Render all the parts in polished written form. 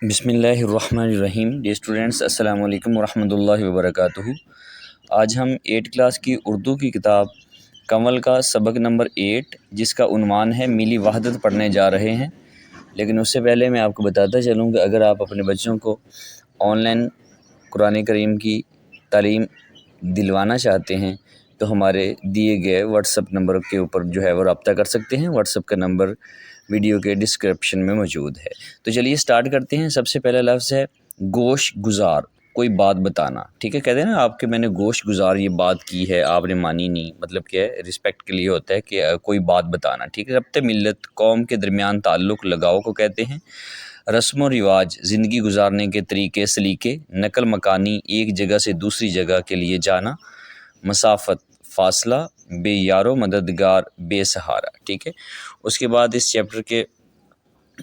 بسم اللہ الرحمن الرحیم ڈیئر اسٹوڈنٹس، السلام علیکم ورحمۃ اللہ وبرکاتہ۔ آج ہم 8 کلاس کی اردو کی کتاب کنول کا سبق نمبر 8 جس کا عنوان ہے ملی وحدت پڑھنے جا رہے ہیں۔ لیکن اس سے پہلے میں آپ کو بتاتا چلوں کہ اگر آپ اپنے بچوں کو آن لائن قرآن کریم کی تعلیم دلوانا چاہتے ہیں تو ہمارے دیے گئے واٹس اپ نمبر کے اوپر جو ہے وہ رابطہ کر سکتے ہیں۔ واٹس اپ کا نمبر ویڈیو کے ڈسکرپشن میں موجود ہے۔ تو چلیے سٹارٹ کرتے ہیں۔ سب سے پہلا لفظ ہے گوش گزار، کوئی بات بتانا، ٹھیک ہے۔ کہتے ہیں نا آپ کے میں نے گوش گزار یہ بات کی ہے، آپ نے مانی نہیں، مطلب کہ رسپیکٹ کے لیے ہوتا ہے کہ کوئی بات بتانا، ٹھیک ہے۔ ربط ملت، قوم کے درمیان تعلق، لگاؤ کو کہتے ہیں۔ رسم و رواج، زندگی گزارنے کے طریقے سلیقے۔ نقل مکانی، ایک جگہ سے دوسری جگہ کے لیے جانا۔ مسافت، فاصلہ۔ بے یارو مددگار، بے سہارا، ٹھیک ہے۔ اس کے بعد اس چیپٹر کے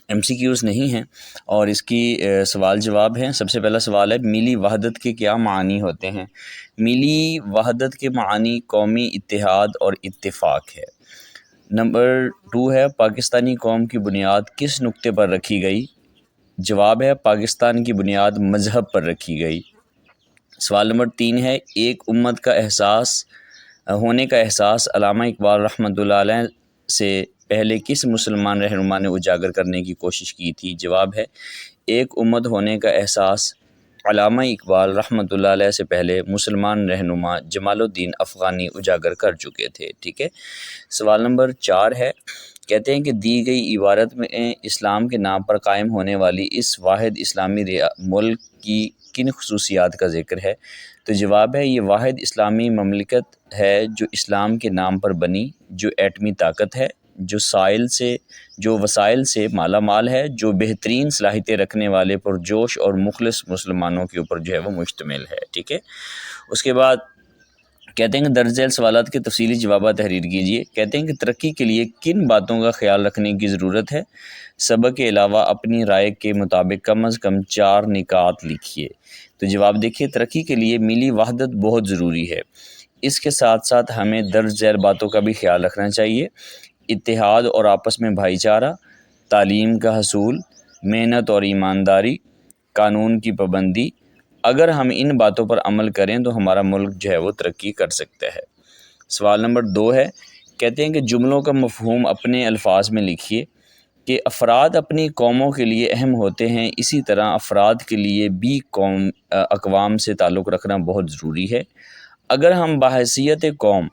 MCQs نہیں ہیں اور اس کی سوال جواب ہیں۔ سب سے پہلا سوال ہے ملی وحدت کے کیا معنی ہوتے ہیں؟ ملی وحدت کے معنی قومی اتحاد اور اتفاق ہے۔ نمبر 2 ہے پاکستانی قوم کی بنیاد کس نقطے پر رکھی گئی؟ جواب ہے پاکستان کی بنیاد مذہب پر رکھی گئی۔ سوال نمبر 3 ہے ایک امت کا احساس ہونے کا احساس علامہ اقبال رحمۃ اللہ علیہ سے پہلے کس مسلمان رہنما نے اجاگر کرنے کی کوشش کی تھی؟ جواب ہے ایک امت ہونے کا احساس علامہ اقبال رحمۃ اللہ علیہ سے پہلے مسلمان رہنما جمال الدین افغانی اجاگر کر چکے تھے، ٹھیک ہے۔ سوال نمبر 4 ہے کہتے ہیں کہ دی گئی عبارت میں اسلام کے نام پر قائم ہونے والی اس واحد اسلامی ملک کی کن خصوصیات کا ذکر ہے؟ تو جواب ہے یہ واحد اسلامی مملکت ہے جو اسلام کے نام پر بنی، جو ایٹمی طاقت ہے، جو وسائل سے مالا مال ہے، جو بہترین صلاحیتیں رکھنے والے پرجوش اور مخلص مسلمانوں کے اوپر جو ہے وہ مشتمل ہے، ٹھیک ہے۔ اس کے بعد کہتے ہیں کہ درج ذیل سوالات کے تفصیلی جوابات تحریر کیجیے۔ کہتے ہیں کہ ترقی کے لیے کن باتوں کا خیال رکھنے کی ضرورت ہے؟ سبق کے علاوہ اپنی رائے کے مطابق کم از کم 4 نکات لکھیے۔ تو جواب دیکھیے ترقی کے لیے ملی وحدت بہت ضروری ہے، اس کے ساتھ ساتھ ہمیں درج ذیل باتوں کا بھی خیال رکھنا چاہیے۔ اتحاد اور آپس میں بھائی چارہ، تعلیم کا حصول، محنت اور ایمانداری، قانون کی پابندی۔ اگر ہم ان باتوں پر عمل کریں تو ہمارا ملک جو ہے وہ ترقی کر سکتا ہے۔ سوال نمبر 2 ہے کہتے ہیں کہ جملوں کا مفہوم اپنے الفاظ میں لکھیے کہ افراد اپنی قوموں کے لیے اہم ہوتے ہیں، اسی طرح افراد کے لیے بھی اقوام سے تعلق رکھنا بہت ضروری ہے۔ اگر ہم بحیثیت قوم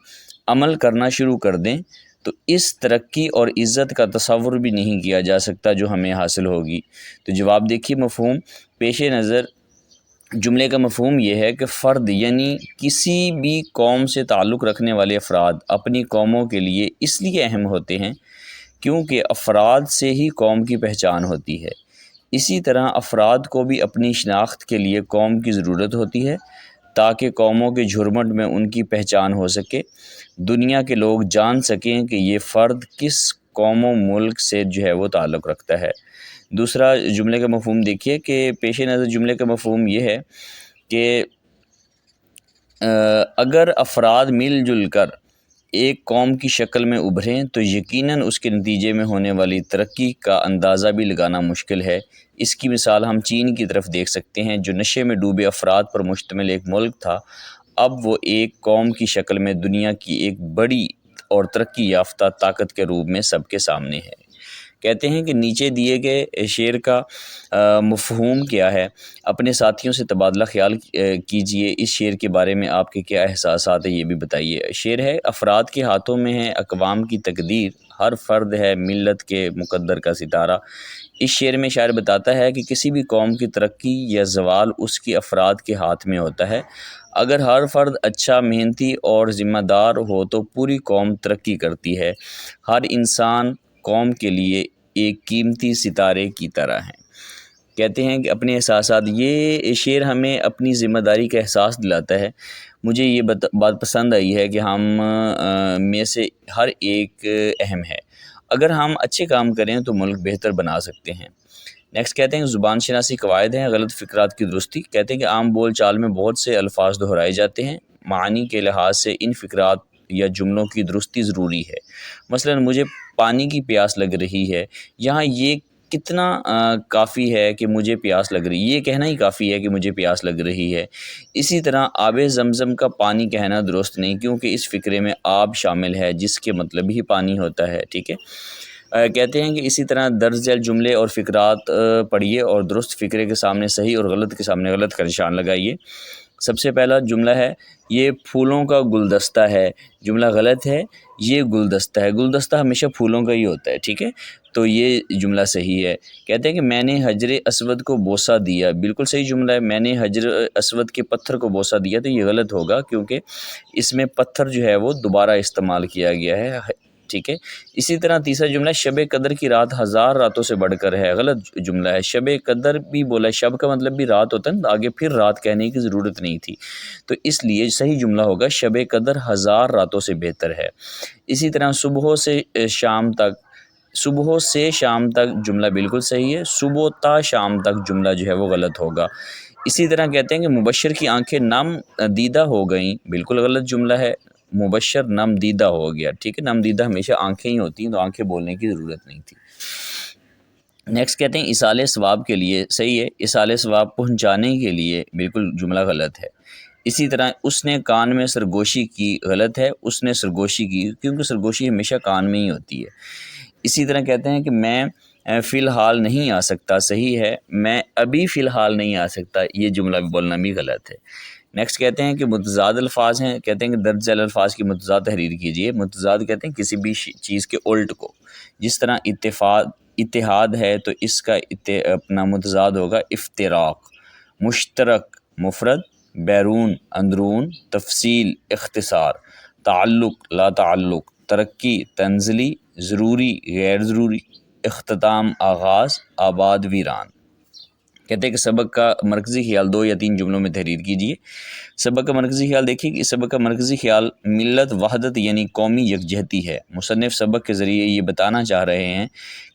عمل کرنا شروع کر دیں تو اس ترقی اور عزت کا تصور بھی نہیں کیا جا سکتا جو ہمیں حاصل ہوگی۔ تو جواب دیکھیے مفہوم پیش نظر جملے کا مفہوم یہ ہے کہ فرد یعنی کسی بھی قوم سے تعلق رکھنے والے افراد اپنی قوموں کے لیے اس لیے اہم ہوتے ہیں کیونکہ افراد سے ہی قوم کی پہچان ہوتی ہے۔ اسی طرح افراد کو بھی اپنی شناخت کے لیے قوم کی ضرورت ہوتی ہے تاکہ قوموں کے جھرمٹ میں ان کی پہچان ہو سکے، دنیا کے لوگ جان سکیں کہ یہ فرد کس قوم و ملک سے جو ہے وہ تعلق رکھتا ہے۔ دوسرا جملے کا مفہوم دیکھیے کہ پیش نظر جملے کا مفہوم یہ ہے کہ اگر افراد مل جل کر ایک قوم کی شکل میں ابھریں تو یقیناً اس کے نتیجے میں ہونے والی ترقی کا اندازہ بھی لگانا مشکل ہے۔ اس کی مثال ہم چین کی طرف دیکھ سکتے ہیں جو نشے میں ڈوبے افراد پر مشتمل ایک ملک تھا، اب وہ ایک قوم کی شکل میں دنیا کی ایک بڑی اور ترقی یافتہ طاقت کے روپ میں سب کے سامنے ہے۔ کہتے ہیں کہ نیچے دیے گئے شعر کا مفہوم کیا ہے؟ اپنے ساتھیوں سے تبادلہ خیال کیجئے، اس شعر کے بارے میں آپ کے کیا احساسات ہیں یہ بھی بتائیے۔ شعر ہے افراد کے ہاتھوں میں ہے اقوام کی تقدیر، ہر فرد ہے ملت کے مقدر کا ستارہ۔ اس شعر میں شاعر بتاتا ہے کہ کسی بھی قوم کی ترقی یا زوال اس کی افراد کے ہاتھ میں ہوتا ہے۔ اگر ہر فرد اچھا، محنتی اور ذمہ دار ہو تو پوری قوم ترقی کرتی ہے۔ ہر انسان قوم کے لیے ایک قیمتی ستارے کی طرح ہے۔ کہتے ہیں کہ اپنے احساسات، یہ شعر ہمیں اپنی ذمہ داری کا احساس دلاتا ہے۔ مجھے یہ بات پسند آئی ہے کہ ہم میں سے ہر ایک اہم ہے، اگر ہم اچھے کام کریں تو ملک بہتر بنا سکتے ہیں۔ نیکسٹ کہتے ہیں کہ زبان شناسی قواعد ہیں غلط فقرات کی درستی۔ کہتے ہیں کہ عام بول چال میں بہت سے الفاظ دہرائے جاتے ہیں، معنی کے لحاظ سے ان فقرات یا جملوں کی درستی ضروری ہے۔ مثلا مجھے پانی کی پیاس لگ رہی ہے، یہاں یہ کتنا کافی ہے کہ مجھے پیاس لگ رہی ہے، یہ کہنا ہی کافی ہے کہ مجھے پیاس لگ رہی ہے۔ اسی طرح آب زمزم کا پانی کہنا درست نہیں، کیونکہ اس فقرے میں آب شامل ہے جس کے مطلب ہی پانی ہوتا ہے، ٹھیک ہے۔ کہتے ہیں کہ اسی طرح درج ذیل جملے اور فقرات پڑھیے اور درست فقرے کے سامنے صحیح اور غلط کے سامنے غلط کا نشان لگائیے۔ سب سے پہلا جملہ ہے یہ پھولوں کا گلدستہ ہے، جملہ غلط ہے، یہ گلدستہ ہے، گلدستہ ہمیشہ پھولوں کا ہی ہوتا ہے، ٹھیک ہے، تو یہ جملہ صحیح ہے۔ کہتے ہیں کہ میں نے حجر اسود کو بوسہ دیا، بالکل صحیح جملہ ہے، میں نے حجر اسود کے پتھر کو بوسہ دیا، تو یہ غلط ہوگا کیونکہ اس میں پتھر جو ہے وہ دوبارہ استعمال کیا گیا ہے، ٹھیک ہے۔ اسی طرح تیسرا جملہ شب قدر کی رات ہزار راتوں سے بڑھ کر ہے، غلط جملہ ہے، شب قدر بھی بولا ہے، شب کا مطلب بھی رات ہوتا ہے نا، آگے پھر رات کہنے کی ضرورت نہیں تھی، تو اس لیے صحیح جملہ ہوگا شب قدر ہزار راتوں سے بہتر ہے۔ اسی طرح صبح سے شام تک جملہ بالکل صحیح ہے، صبح تا شام تک جملہ جو ہے وہ غلط ہوگا۔ اسی طرح کہتے ہیں کہ مبشر کی آنکھیں نم دیدہ ہو گئیں، بالکل غلط جملہ ہے، مبشر نم دیدہ ہو گیا، ٹھیک ہے، نم دیدہ ہمیشہ آنکھیں ہی ہوتی ہیں، تو آنکھیں بولنے کی ضرورت نہیں تھی۔ نیکسٹ کہتے ہیں اصال ثواب کے لیے، صحیح ہے، اصال ثواب پہنچانے کے لیے، بالکل جملہ غلط ہے۔ اسی طرح اس نے کان میں سرگوشی کی، غلط ہے، اس نے سرگوشی کی، کیونکہ سرگوشی ہمیشہ کان میں ہی ہوتی ہے۔ اسی طرح کہتے ہیں کہ میں فی الحال نہیں آ سکتا، صحیح ہے، میں ابھی فی الحال نہیں آ سکتا، یہ جملہ بولنا بھی غلط ہے۔ نیکسٹ کہتے ہیں کہ متضاد الفاظ ہیں، کہتے ہیں کہ درج ذیل الفاظ کی متضاد تحریر کیجیے۔ متضاد کہتے ہیں کسی بھی چیز کے الٹ کو، جس طرح اتحاد ہے تو اس کا اپنا متضاد ہوگا افتراق۔ مشترک مفرد، بیرون اندرون، تفصیل اختصار، تعلق لا تعلق، ترقی تنزلی، ضروری غیر ضروری، اختتام آغاز، آباد ویران۔ کہتے ہیں کہ سبق کا مرکزی خیال 2 یا 3 جملوں میں تحریر کیجیے۔ سبق کا مرکزی خیال دیکھیے کہ سبق کا مرکزی خیال ملت وحدت یعنی قومی یکجہتی ہے۔ مصنف سبق کے ذریعے یہ بتانا چاہ رہے ہیں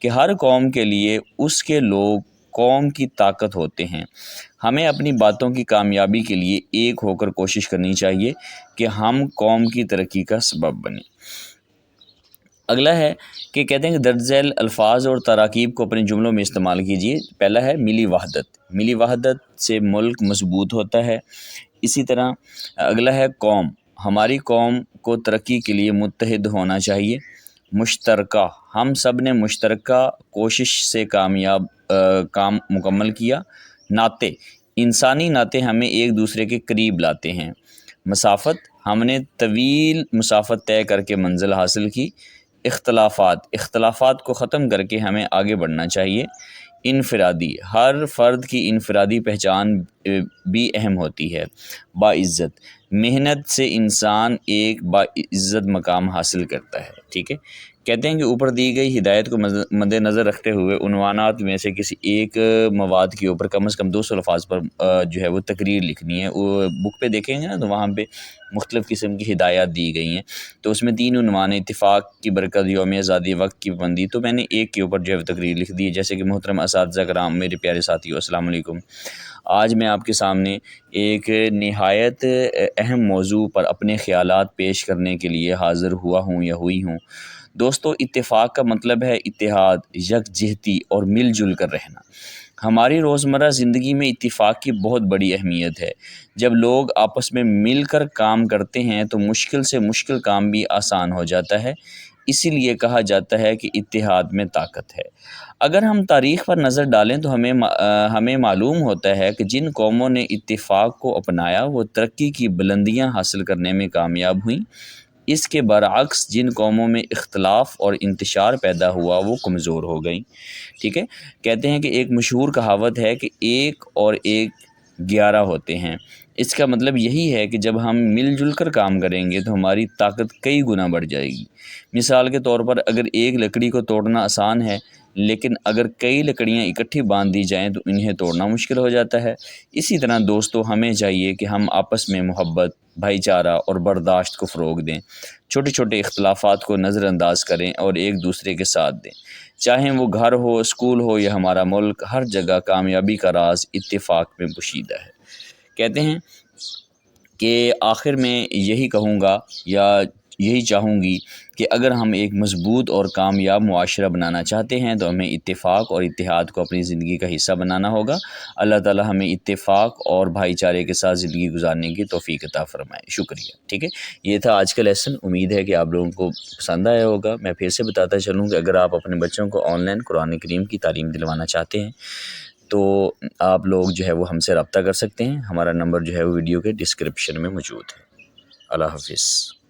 کہ ہر قوم کے لیے اس کے لوگ قوم کی طاقت ہوتے ہیں، ہمیں اپنی باتوں کی کامیابی کے لیے ایک ہو کر کوشش کرنی چاہیے کہ ہم قوم کی ترقی کا سبب بنیں۔ اگلا ہے کہ کہتے ہیں کہ درج ذیل الفاظ اور تراکیب کو اپنے جملوں میں استعمال کیجیے۔ پہلا ہے ملی وحدت، ملی وحدت سے ملک مضبوط ہوتا ہے۔ اسی طرح اگلا ہے قوم، ہماری قوم کو ترقی کے لیے متحد ہونا چاہیے۔ مشترکہ، ہم سب نے مشترکہ کوشش سے کام مکمل کیا۔ ناطے، انسانی ناطے ہمیں ایک دوسرے کے قریب لاتے ہیں۔ مسافت، ہم نے طویل مسافت طے کر کے منزل حاصل کی۔ اختلافات کو ختم کر کے ہمیں آگے بڑھنا چاہیے۔ انفرادی، ہر فرد کی انفرادی پہچان بھی اہم ہوتی ہے۔ باعزت، محنت سے انسان ایک باعزت مقام حاصل کرتا ہے، ٹھیک ہے۔ کہتے ہیں کہ اوپر دی گئی ہدایت کو مد نظر رکھتے ہوئے عنوانات میں سے کسی ایک مواد کے اوپر کم از کم 200 الفاظ پر جو ہے وہ تقریر لکھنی ہے۔ وہ بک پہ دیکھیں گے نا تو وہاں پہ مختلف قسم کی ہدایات دی گئی ہیں، تو اس میں 3 عنوان: اتفاق کی برکت، یوم آزادی، وقت کی پابندی، تو میں نے ایک کے اوپر جو ہے تقریر لکھ دی ہے، جیسے کہ محترم اساتذہ کرام، میرے پیارے ساتھیو، السلام علیکم۔ آج میں آپ کے سامنے ایک نہایت اہم موضوع پر اپنے خیالات پیش کرنے کے لیے حاضر ہوا ہوں یا ہوئی ہوں۔ دوستو، اتفاق کا مطلب ہے اتحاد، یکجہتی اور مل جل کر رہنا۔ ہماری روزمرہ زندگی میں اتفاق کی بہت بڑی اہمیت ہے۔ جب لوگ آپس میں مل کر کام کرتے ہیں تو مشکل سے مشکل کام بھی آسان ہو جاتا ہے، اسی لیے کہا جاتا ہے کہ اتحاد میں طاقت ہے۔ اگر ہم تاریخ پر نظر ڈالیں تو ہمیں معلوم ہوتا ہے کہ جن قوموں نے اتفاق کو اپنایا وہ ترقی کی بلندیاں حاصل کرنے میں کامیاب ہوئیں۔ اس کے برعکس جن قوموں میں اختلاف اور انتشار پیدا ہوا وہ کمزور ہو گئیں، ٹھیک ہے۔ کہتے ہیں کہ ایک مشہور کہاوت ہے کہ 1 اور 1 11 ہوتے ہیں۔ اس کا مطلب یہی ہے کہ جب ہم مل جل کر کام کریں گے تو ہماری طاقت کئی گنا بڑھ جائے گی۔ مثال کے طور پر اگر ایک لکڑی کو توڑنا آسان ہے، لیکن اگر کئی لکڑیاں اکٹھی باندھ دی جائیں تو انہیں توڑنا مشکل ہو جاتا ہے۔ اسی طرح دوستو، ہمیں چاہیے کہ ہم آپس میں محبت، بھائی چارہ اور برداشت کو فروغ دیں، چھوٹے چھوٹے اختلافات کو نظر انداز کریں اور ایک دوسرے کے ساتھ دیں۔ چاہے وہ گھر ہو، اسکول ہو یا ہمارا ملک، ہر جگہ کامیابی کا راز اتفاق میں پوشیدہ ہے۔ کہتے ہیں کہ آخر میں یہی کہوں گا یا یہی چاہوں گی کہ اگر ہم ایک مضبوط اور کامیاب معاشرہ بنانا چاہتے ہیں تو ہمیں اتفاق اور اتحاد کو اپنی زندگی کا حصہ بنانا ہوگا۔ اللہ تعالی ہمیں اتفاق اور بھائی چارے کے ساتھ زندگی گزارنے کی توفیق عطا فرمائے۔ شکریہ۔ ٹھیک ہے، یہ تھا آج کا لیسن۔ امید ہے کہ آپ لوگوں کو پسند آیا ہوگا۔ میں پھر سے بتاتا چلوں کہ اگر آپ اپنے بچوں کو آن لائن قرآن کریم کی تعلیم دلوانا چاہتے ہیں تو آپ لوگ جو ہے وہ ہم سے رابطہ کر سکتے ہیں۔ ہمارا نمبر جو ہے وہ ویڈیو کے ڈسکرپشن میں موجود ہے۔ اللہ حافظ۔